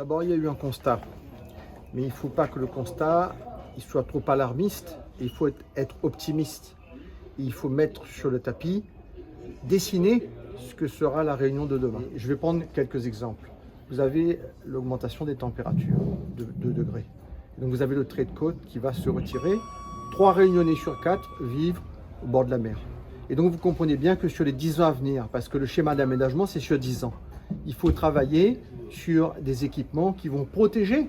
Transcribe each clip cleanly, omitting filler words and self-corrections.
D'abord, il y a eu un constat, mais il ne faut pas que le constat il soit trop alarmiste, il faut être optimiste. Il faut mettre sur le tapis, dessiner ce que sera la réunion de demain. Je vais prendre quelques exemples. Vous avez l'augmentation des températures de 2 degrés. Donc vous avez le trait de côte qui va se retirer. 3 réunionnais sur 4 vivent au bord de la mer. Et donc vous comprenez bien que sur les 10 ans à venir, parce que le schéma d'aménagement c'est sur 10 ans, il faut travailler sur des équipements qui vont protéger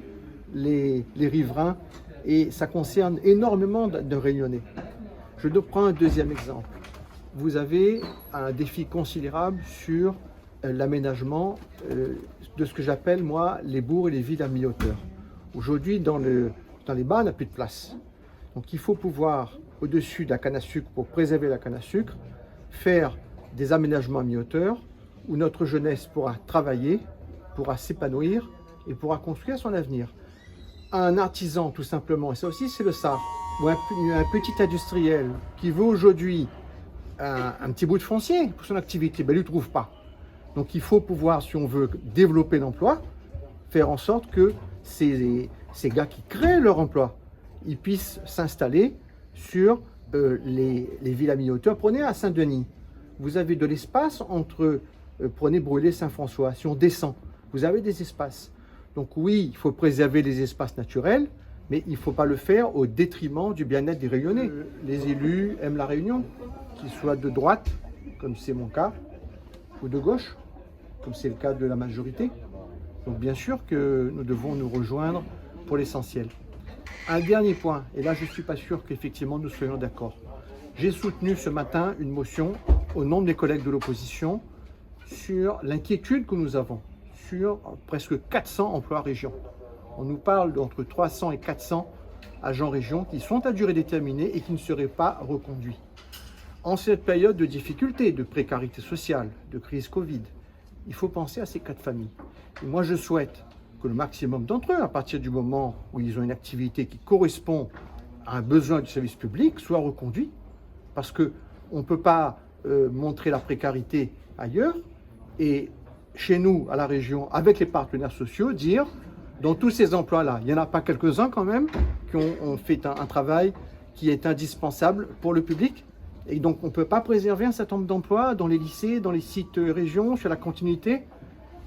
les riverains et ça concerne énormément de réunionnais. Je prends un deuxième exemple. Vous avez un défi considérable sur l'aménagement de ce que j'appelle moi les bourgs et les villes à mi-hauteur. Aujourd'hui dans les bas on n'a plus de place. Donc il faut pouvoir au-dessus de la canne à sucre pour préserver la canne à sucre, faire des aménagements à mi-hauteur où notre jeunesse pourra travailler, pourra s'épanouir et pourra construire son avenir. Un artisan tout simplement, et ça aussi c'est le SAR, ou un petit industriel qui veut aujourd'hui un petit bout de foncier pour son activité, ben, il ne le trouve pas. Donc il faut pouvoir, si on veut développer l'emploi, faire en sorte que ces gars qui créent leur emploi, ils puissent s'installer sur les villes à mi-hauteur. Prenez à Saint-Denis, vous avez de l'espace entre, prenez Brûlé-Saint-François, si on descend, vous avez des espaces. Donc oui, il faut préserver les espaces naturels, mais il ne faut pas le faire au détriment du bien-être des Réunionnais. Les élus aiment la Réunion, qu'ils soient de droite, comme c'est mon cas, ou de gauche, comme c'est le cas de la majorité. Donc bien sûr que nous devons nous rejoindre pour l'essentiel. Un dernier point, et là je ne suis pas sûr qu'effectivement nous soyons d'accord. J'ai soutenu ce matin une motion au nom de mes collègues de l'opposition sur l'inquiétude que nous avons sur presque 400 emplois région. On nous parle d'entre 300 et 400 agents région qui sont à durée déterminée et qui ne seraient pas reconduits. En cette période de difficulté, de précarité sociale, de crise Covid, il faut penser à ces 4 familles. Et moi, je souhaite que le maximum d'entre eux, à partir du moment où ils ont une activité qui correspond à un besoin du service public, soient reconduits. Parce qu'on ne peut pas montrer la précarité ailleurs et chez nous, à la région, avec les partenaires sociaux, dire dans tous ces emplois-là, il n'y en a pas quelques-uns quand même qui ont fait un travail qui est indispensable pour le public. Et donc, on ne peut pas préserver un certain nombre d'emplois dans les lycées, dans les sites régions, sur la continuité.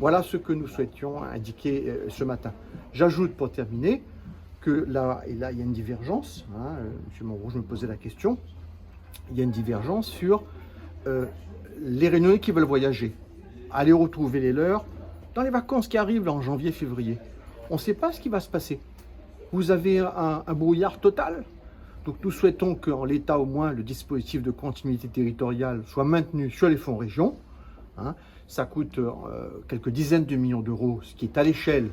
Voilà ce que nous souhaitions indiquer ce matin. J'ajoute pour terminer que là, il y a une divergence. Hein, M. Monroe, je me posais la question. Il y a une divergence sur les Réunionnais qui veulent voyager, aller retrouver les leurs dans les vacances qui arrivent là, en janvier-février. On ne sait pas ce qui va se passer. Vous avez un brouillard total. Donc nous souhaitons qu'en l'état au moins le dispositif de continuité territoriale soit maintenu sur les fonds régions. Hein. Ça coûte quelques dizaines de millions d'euros, ce qui est à l'échelle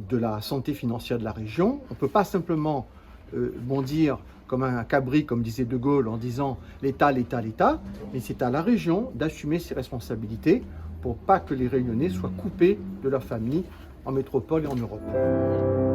de la santé financière de la région. On ne peut pas simplement bondir comme un cabri, comme disait De Gaulle, en disant l'État, l'État, l'État, mais c'est à la région d'assumer ses responsabilités pour pas que les Réunionnais soient coupés de leur famille en métropole et en Europe.